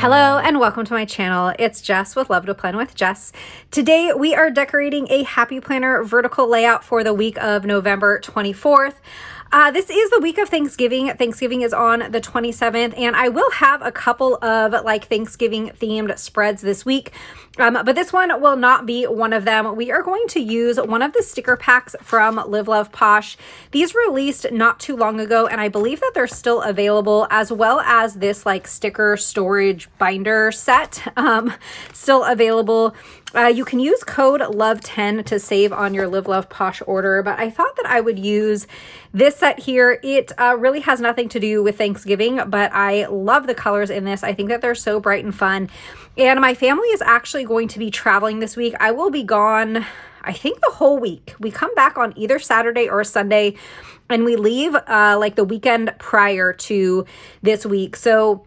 Hello and welcome to my channel. It's Jess with Love to Plan with Jess. Today we are decorating a Happy Planner vertical layout for the week of November 24th. This is the week of Thanksgiving. Thanksgiving is on the 27th, and I will have a couple of like Thanksgiving themed spreads this week. But this one will not be one of them. We are going to use one of the sticker packs from Live Love Posh. These released not too long ago, and I believe that they're still available, as well as this like sticker storage binder set still available. You can use code LOVE10 to save on your Live Love Posh order, but I thought that I would use this set here. It really has nothing to do with Thanksgiving, but I love the colors in this. I think that they're so bright and fun. And my family is actually going to be traveling this week. I will be gone, I think, the whole week. We come back on either Saturday or Sunday, and we leave like the weekend prior to this week. So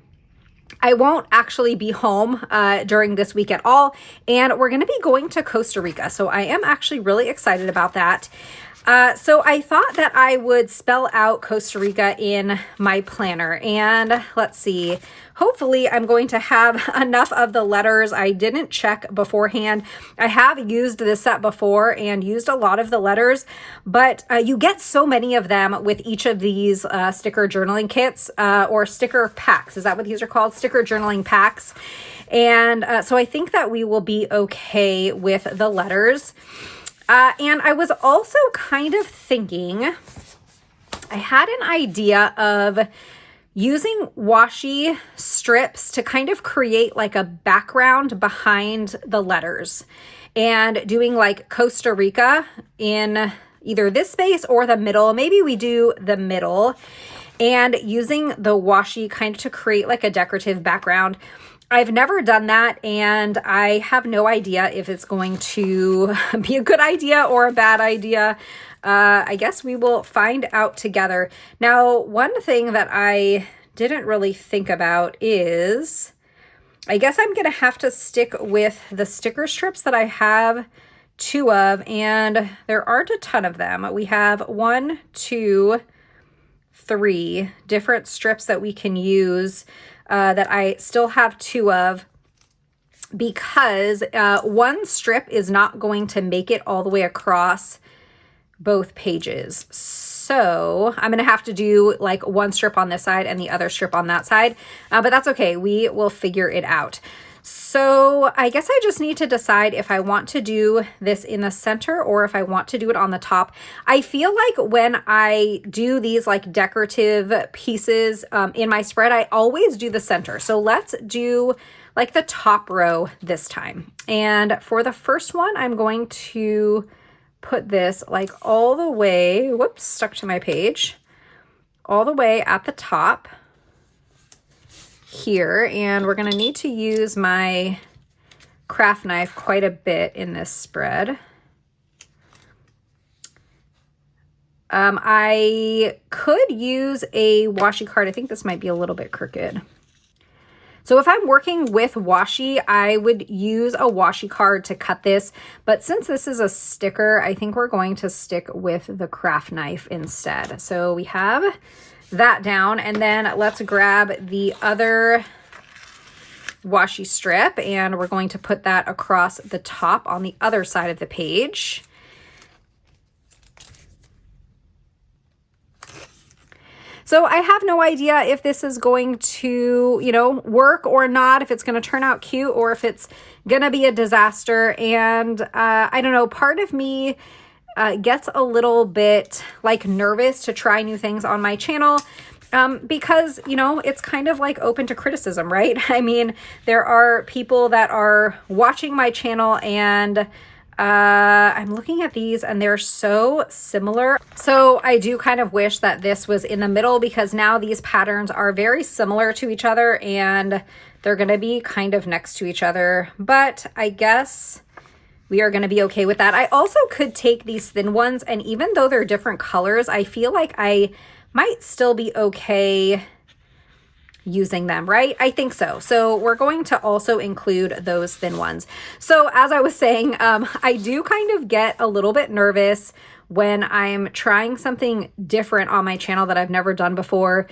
I won't actually be home during this week at all, and we're going to be going to Costa Rica. So I am actually really excited about that. So I thought that I would spell out Costa Rica in my planner, and let's see. Hopefully I'm going to have enough of the letters. I didn't check beforehand. I have used this set before and used a lot of the letters, but you get so many of them with each of these sticker journaling kits or sticker packs. Is that what these are called? Sticker journaling packs. And so I think that we will be okay with the letters. And I was also kind of thinking, I had an idea of using washi strips to kind of create like a background behind the letters, and doing like Costa Rica in either this space or the middle. Maybe we do the middle, and using the washi kind of to create like a decorative background. I've never done that, and I have no idea if it's going to be a good idea or a bad idea. I guess we will find out together. Now, one thing that I didn't really think about is, I guess I'm going to have to stick with the sticker strips that I have two of, and there aren't a ton of them. We have 1, 2, 3 different strips that we can use that I still have two of, because one strip is not going to make it all the way across both pages. So I'm going to have to do like one strip on this side and the other strip on that side, but that's okay. We will figure it out. So I guess I just need to decide if I want to do this in the center or if I want to do it on the top. I feel like when I do these like decorative pieces in my spread, I always do the center. So let's do like the top row this time. And for the first one, I'm going to put this like all the way, whoops, stuck to my page, all the way at the top here. And we're going to need to use my craft knife quite a bit in this spread. I could use a washi card. I think this might be a little bit crooked. So if I'm working with washi, I would use a washi card to cut this. But since this is a sticker, I think we're going to stick with the craft knife instead. So we have that down, and then let's grab the other washi strip, and we're going to put that across the top on the other side of the page. So I have no idea if this is going to, you know, work or not, if it's going to turn out cute or if it's going to be a disaster. And I don't know, part of me gets a little bit like nervous to try new things on my channel because, you know, it's kind of like open to criticism, right? I mean, there are people that are watching my channel, and I'm looking at these and they're so similar. So I do kind of wish that this was in the middle, because now these patterns are very similar to each other and they're going to be kind of next to each other. But I guess we are going to be okay with that. I also could take these thin ones, and even though they're different colors, I feel like I might still be okay using them, right? I think so. So we're going to also include those thin ones. So as I was saying, I do kind of get a little bit nervous when I'm trying something different on my channel that I've never done before,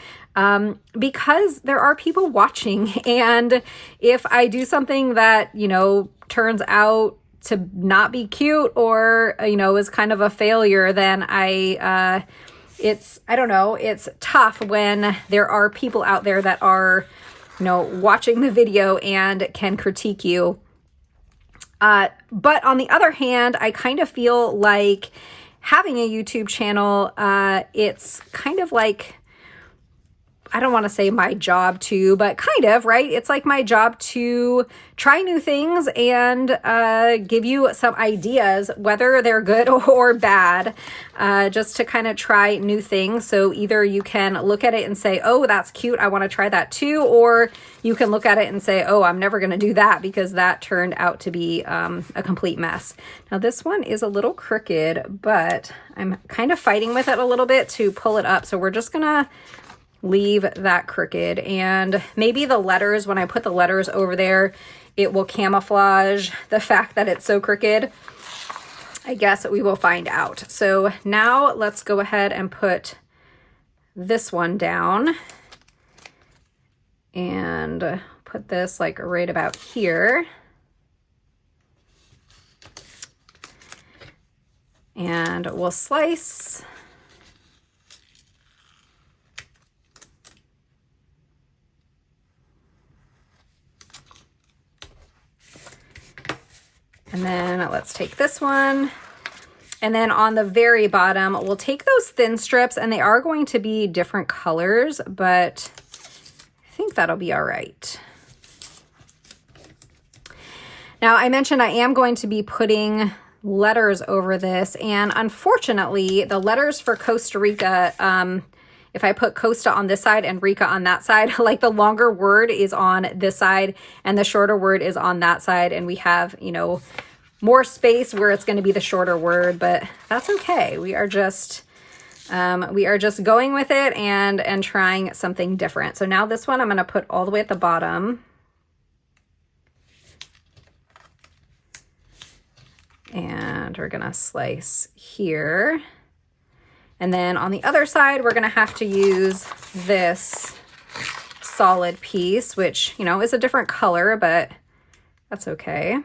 because there are people watching. And if I do something that, you know, turns out to not be cute or, you know, is kind of a failure, then I don't know, it's tough when there are people out there that are, you know, watching the video and can critique you. But on the other hand, I kind of feel like having a YouTube channel, it's kind of like, I don't want to say my job to, but kind of, right? It's like my job to try new things and give you some ideas, whether they're good or bad, just to kind of try new things. So either you can look at it and say, oh, that's cute, I want to try that too. Or you can look at it and say, oh, I'm never going to do that because that turned out to be a complete mess. Now this one is a little crooked, but I'm kind of fighting with it a little bit to pull it up. So we're just going to leave that crooked, and maybe the letters, when I put the letters over there, it will camouflage the fact that it's so crooked. I guess we will find out. So now let's go ahead and put this one down and put this like right about here. And we'll slice. And then let's take this one. And then on the very bottom, we'll take those thin strips, and they are going to be different colors, but I think that'll be all right. Now, I mentioned I am going to be putting letters over this, and unfortunately, the letters for Costa Rica, if I put Costa on this side and Rica on that side, like the longer word is on this side and the shorter word is on that side. And we have, you know, more space where it's going to be the shorter word, but that's okay. We are just going with it and trying something different. So now this one I'm going to put all the way at the bottom. And we're going to slice here. And then on the other side, we're going to have to use this solid piece, which, you know, is a different color, but that's okay.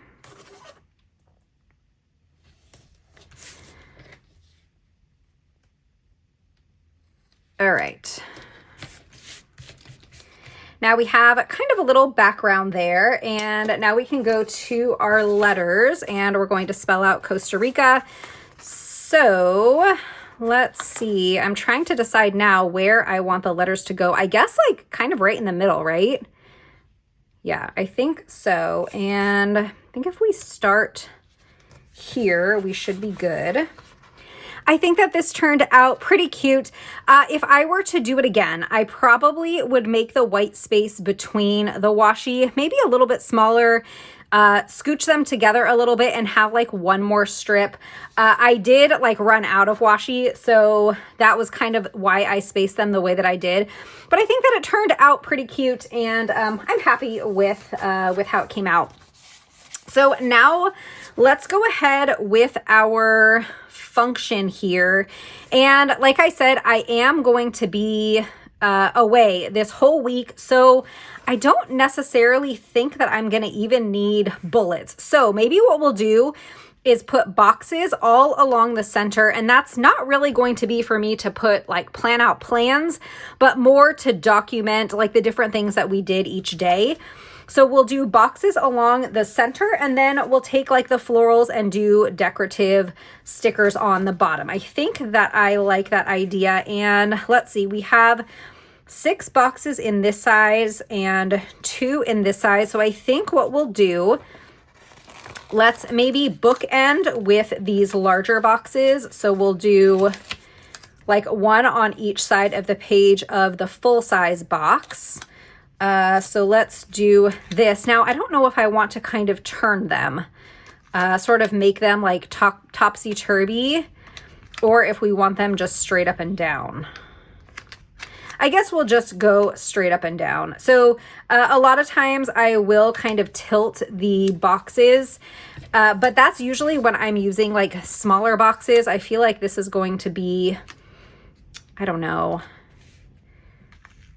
All right. Now we have kind of a little background there, and now we can go to our letters, and we're going to spell out Costa Rica. So let's see. I'm trying to decide now where I want the letters to go. I guess like kind of right in the middle, right? Yeah, I think so. And I think if we start here, we should be good. I think that this turned out pretty cute. If I were to do it again, I probably would make the white space between the washi maybe a little bit smaller, scooch them together a little bit and have like one more strip. I did like run out of washi, so that was kind of why I spaced them the way that I did. But I think that it turned out pretty cute, and I'm happy with how it came out. So now let's go ahead with our function here. And like I said, I am going to be away this whole week, so I don't necessarily think that I'm going to even need bullets. So maybe what we'll do is put boxes all along the center, and that's not really going to be for me to put like plan out plans, but more to document like the different things that we did each day. So we'll do boxes along the center, and then we'll take like the florals and do decorative stickers on the bottom. I think that I like that idea. And let's see, we have 6 boxes in this size and 2 in this size. So I think what we'll do, let's maybe bookend with these larger boxes. So we'll do like 1 on each side of the page of the full size box. So let's do this. Now, I don't know if I want to kind of turn them, sort of make them like topsy-turvy, or if we want them just straight up and down. I guess we'll just go straight up and down. So a lot of times I will kind of tilt the boxes, but that's usually when I'm using like smaller boxes. I feel like this is going to be, I don't know,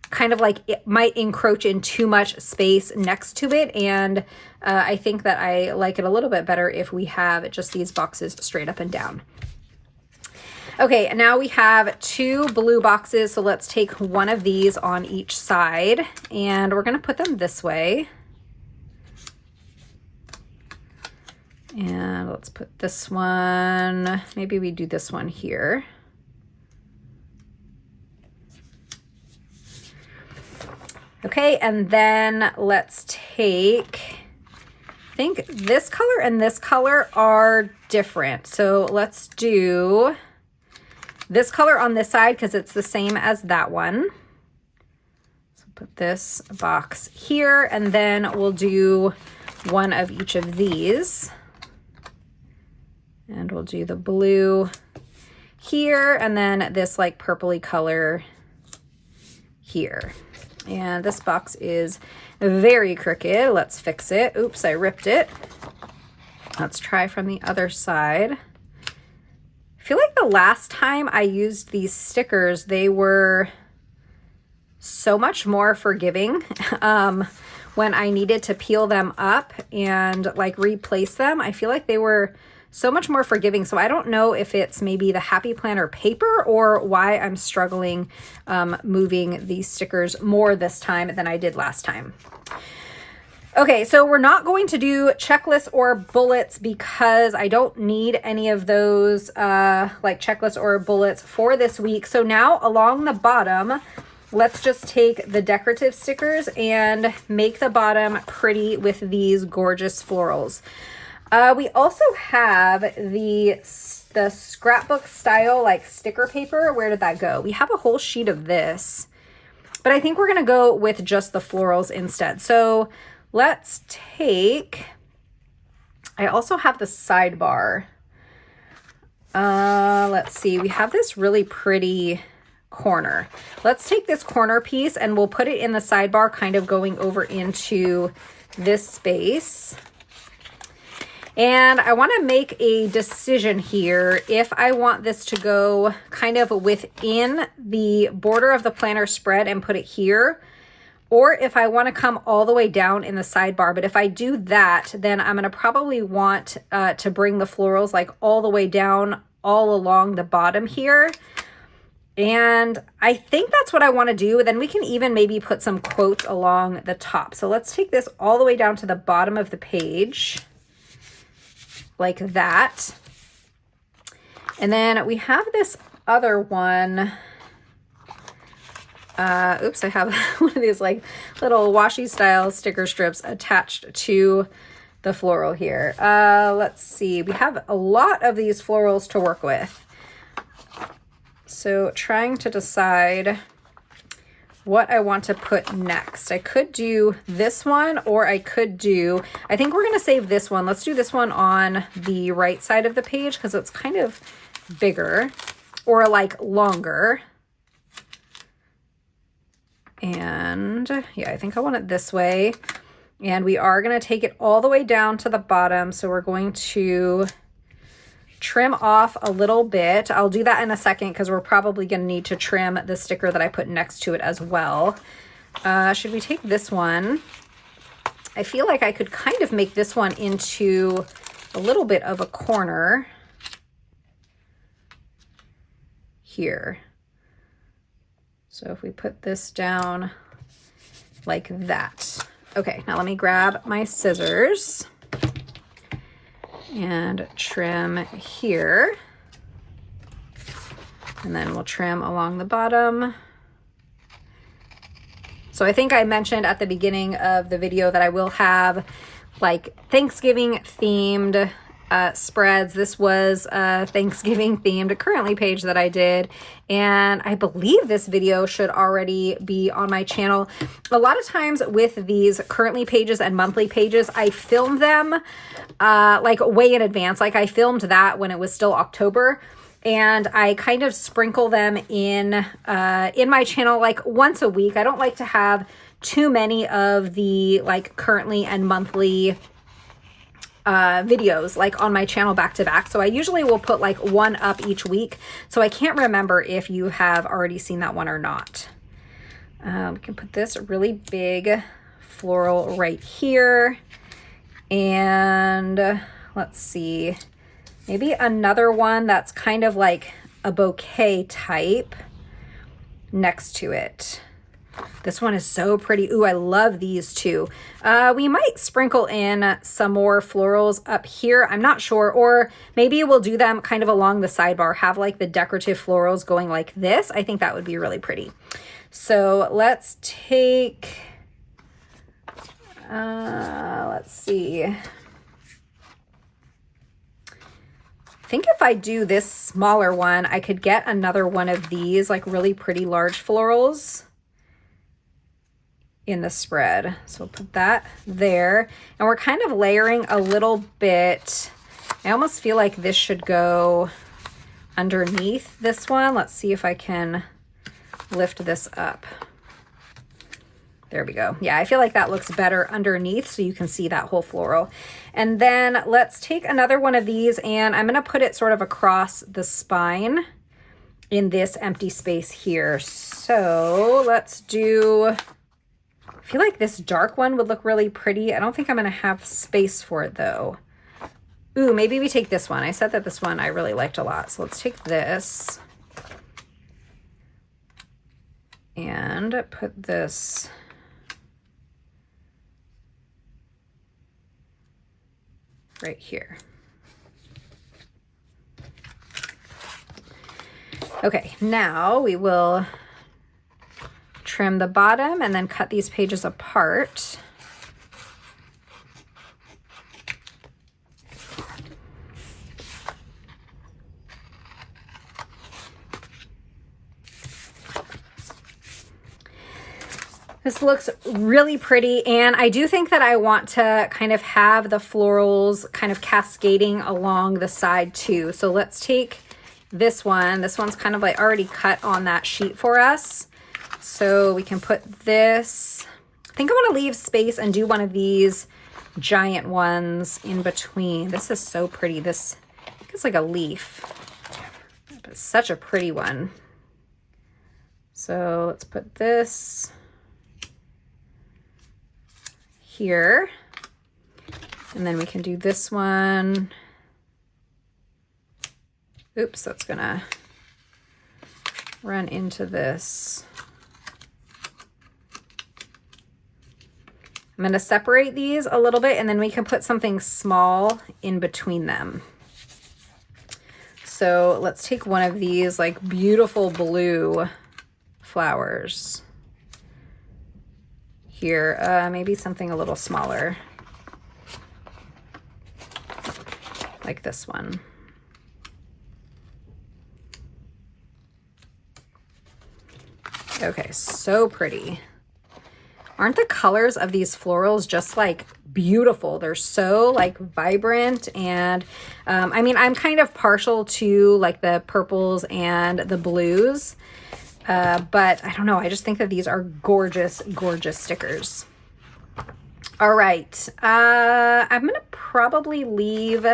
kind of like it might encroach in too much space next to it. And I think that I like it a little bit better if we have just these boxes straight up and down. Okay, now we have 2 blue boxes. So let's take one of these on each side and we're going to put them this way. And let's put this one, maybe we do this one here. Okay, and then let's take, I think this color and this color are different. So let's do this color on this side because it's the same as that one. So put this box here, and then we'll do one of each of these. And we'll do the blue here, and then this like purpley color here. And this box is very crooked. Let's fix it. Oops, I ripped it. Let's try from the other side. I feel like the last time I used these stickers, they were so much more forgiving when I needed to peel them up and like replace them. I feel like they were so much more forgiving. So I don't know if it's maybe the Happy Planner paper or why I'm struggling moving these stickers more this time than I did last time. Okay, so we're not going to do checklists or bullets because I don't need any of those like checklists or bullets for this week. So now along the bottom, let's just take the decorative stickers and make the bottom pretty with these gorgeous florals. We also have the scrapbook style like sticker paper. Where did that go? We have a whole sheet of this, but I think we're going to go with just the florals instead. So let's take, I also have the sidebar. Let's see, we have this really pretty corner. Let's take this corner piece and we'll put it in the sidebar, kind of going over into this space. And I want to make a decision here if I want this to go kind of within the border of the planner spread and put it here, or if I want to come all the way down in the sidebar. But if I do that, then I'm going to probably want to bring the florals like all the way down, all along the bottom here. And I think that's what I want to do. Then we can even maybe put some quotes along the top. So let's take this all the way down to the bottom of the page, like that. And then we have this other one. Oops, I have one of these like little washi style sticker strips attached to the floral here. Let's see, we have a lot of these florals to work with. So trying to decide what I want to put next. I could do this one, or I could do, I think we're going to save this one. Let's do this one on the right side of the page because it's kind of bigger or like longer. And yeah, I think I want it this way. And we are going to take it all the way down to the bottom. So we're going to trim off a little bit. I'll do that in a second because we're probably going to need to trim the sticker that I put next to it as well. Should we take this one? I feel like I could kind of make this one into a little bit of a corner here. So if we put this down like that. Okay, now let me grab my scissors and trim here. And then we'll trim along the bottom. So I think I mentioned at the beginning of the video that I will have like Thanksgiving themed spreads. This was a Thanksgiving themed currently page that I did, and I believe this video should already be on my channel. A lot of times with these currently pages and monthly pages, I film them like way in advance. Like I filmed that when it was still October, and I kind of sprinkle them in my channel like once a week. I don't like to have too many of the like currently and monthly videos like on my channel back to back. So I usually will put like one up each week. So I can't remember if you have already seen that one or not. We can put this really big floral right here. And let's see, maybe another one that's kind of like a bouquet type next to it. This one is so pretty. Ooh, I love these two. We might sprinkle in some more florals up here. I'm not sure. Or maybe we'll do them kind of along the sidebar, have like the decorative florals going like this. I think that would be really pretty. So let's take, let's see. I think if I do this smaller one, I could get another one of these like really pretty large florals in the spread. So we'll put that there. And we're kind of layering a little bit. I almost feel like this should go underneath this one. Let's see if I can lift this up. There we go. Yeah, I feel like that looks better underneath so you can see that whole floral. And then let's take another one of these and I'm going to put it sort of across the spine in this empty space here. So let's do, I feel like this dark one would look really pretty. I don't think I'm going to have space for it though. Ooh, maybe we take this one. I said that this one I really liked a lot. So let's take this and put this right here. Okay, now we will trim the bottom and then cut these pages apart. This looks really pretty, and I do think that I want to kind of have the florals kind of cascading along the side too. So let's take this one. This one's kind of like already cut on that sheet for us. So we can put this, I think I want to leave space and do one of these giant ones in between. This is so pretty. This, I think it's like a leaf, but it's such a pretty one. So let's put this here, and then we can do this one. Oops, that's gonna run into this. I'm gonna separate these a little bit and then we can put something small in between them. So let's take one of these like beautiful blue flowers here, maybe something a little smaller, like this one. Okay, so pretty. Aren't the colors of these florals just like beautiful? They're so like vibrant, and I mean, I'm kind of partial to like the purples and the blues. But I don't know, I just think that these are gorgeous, gorgeous stickers. All right, I'm gonna probably leave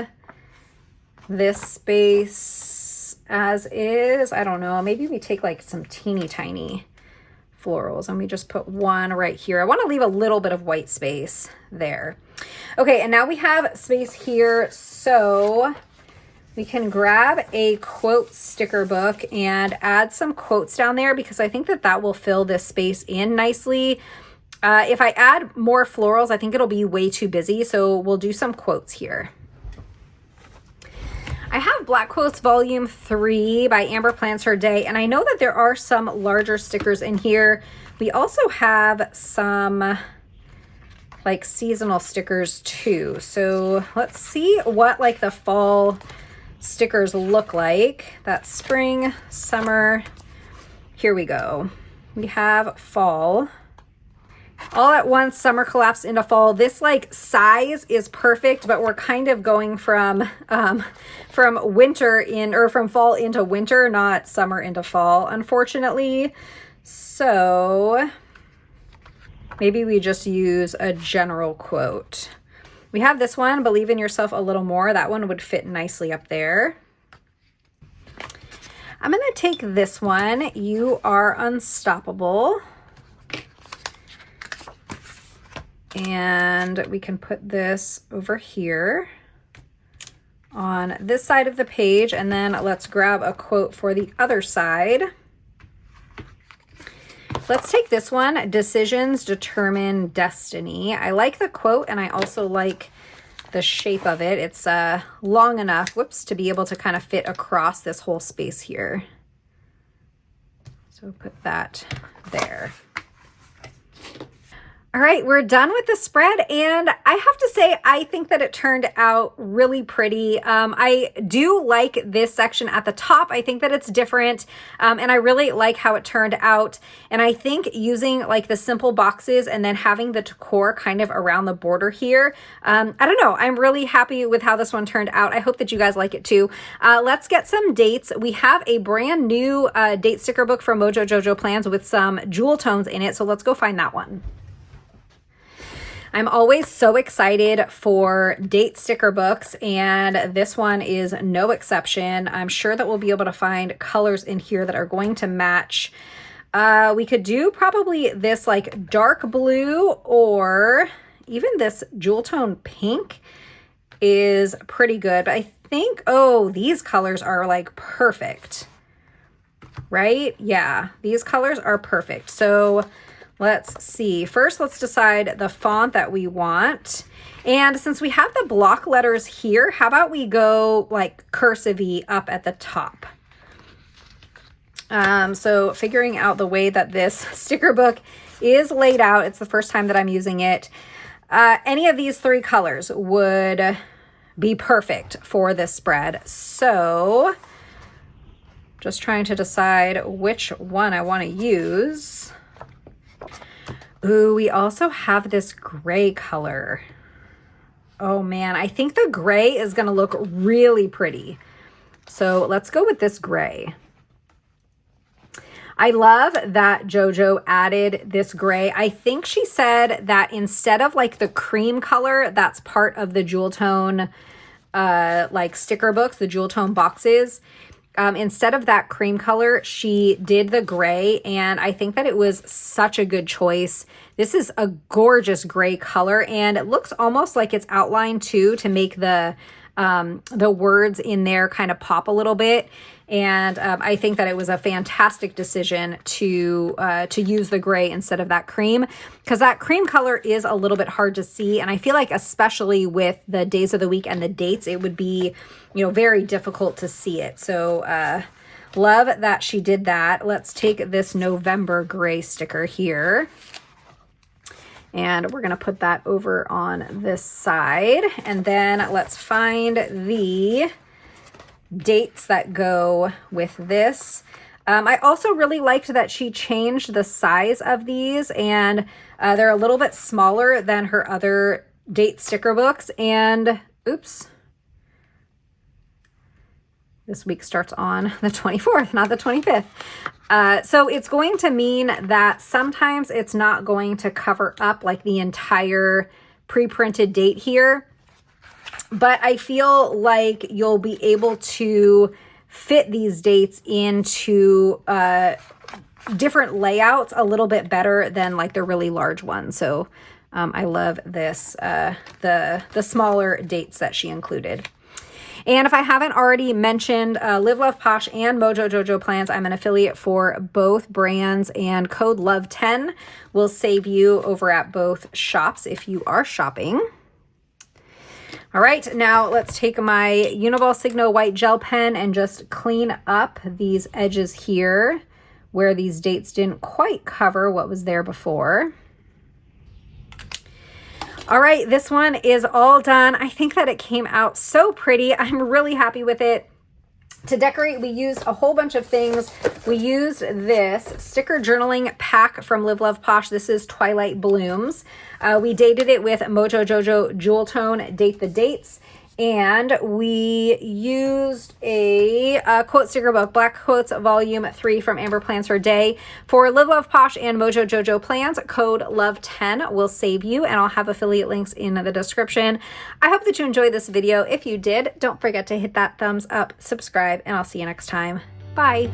this space as is. I don't know, maybe we take like some teeny tiny florals and we just put one right here. I want to leave a little bit of white space there. Okay, and now we have space here, so we can grab a quote sticker book and add some quotes down there because I think that that will fill this space in nicely. If I add more florals, I think it'll be way too busy, so we'll do some quotes here. I have Black Quotes Volume 3 by Amber Plans Her Day, and I know that there are some larger stickers in here. We also have some like seasonal stickers too. So let's see what like the fall stickers look like. That's spring, summer. Here we go. We have fall. All at once, summer collapsed into fall. This like size is perfect, but we're kind of going from winter in, or from fall into winter, not summer into fall, unfortunately. So maybe we just use a general quote. We have this one, believe in yourself a little more. That one would fit nicely up there. I'm going to take this one, you are unstoppable. And we can put this over here on this side of the page, and then let's grab a quote for the other side. Let's take this one, decisions determine destiny. I like the quote, and I also like the shape of it. It's long enough, whoops, to be able to kind of fit across this whole space here. So put that there. All right, we're done with the spread, and I have to say, I think that it turned out really pretty. I do like this section at the top. I think that it's different, and I really like how it turned out. And I think using like the simple boxes and then having the decor kind of around the border here, I don't know, I'm really happy with how this one turned out. I hope that you guys like it too. Let's get some dates. We have a brand new date sticker book from Mojo Jojo Plans with some jewel tones in it, so let's go find that one. I'm always so excited for date sticker books, and this one is no exception. I'm sure that we'll be able to find colors in here that are going to match. We could do probably this like dark blue, or even this jewel tone pink is pretty good. But I think, oh, these colors are like perfect, right? Yeah, these colors are perfect. So let's see. First, let's decide the font that we want. And since we have the block letters here, how about we go like cursive-y up at the top? So figuring out the way that this sticker book is laid out, it's the first time that I'm using it. Any of these three colors would be perfect for this spread. So just trying to decide which one I want to use. Ooh, we also have this gray color. Oh man, I think the gray is gonna look really pretty. So let's go with this gray. I love that JoJo added this gray. I think she said that instead of like the cream color that's part of the jewel tone like sticker books, the jewel tone boxes, instead of that cream color, she did the gray, and I think that it was such a good choice. This is a gorgeous gray color, and it looks almost like it's outlined too, to make the words in there kind of pop a little bit. And I think that it was a fantastic decision to use the gray instead of that cream, because that cream color is a little bit hard to see. And I feel like especially with the days of the week and the dates, it would be, you know, very difficult to see it. So love that she did that. Let's take this November gray sticker here. And we're going to put that over on this side. And then let's find the dates that go with this. I also really liked that she changed the size of these, and they're a little bit smaller than her other date sticker books. And oops, this week starts on the 24th, not the 25th. So it's going to mean that sometimes it's not going to cover up like the entire pre-printed date here. But I feel like you'll be able to fit these dates into different layouts a little bit better than like the really large ones. So I love this, the smaller dates that she included. And if I haven't already mentioned, Live Love Posh and Mojo Jojo Plans, I'm an affiliate for both brands, and code LOVE10 will save you over at both shops if you are shopping. All right, now let's take my Uniball Signo white gel pen and just clean up these edges here where these dates didn't quite cover what was there before. All right, this one is all done. I think that it came out so pretty. I'm really happy with it. To decorate, we used a whole bunch of things. We used this sticker journaling pack from Live Love Posh. This is Twilight Blooms. We dated it with Mojo Jojo Jewel Tone Date the Dates. And we used a quote sticker book, Black Quotes Volume 3 from Amber Plans Her Day. For Live Love Posh and Mojo Jojo plans, code LOVE10 will save you, and I'll have affiliate links in the description. I hope that you enjoyed this video. If you did, don't forget to hit that thumbs up, subscribe, and I'll see you next time. Bye.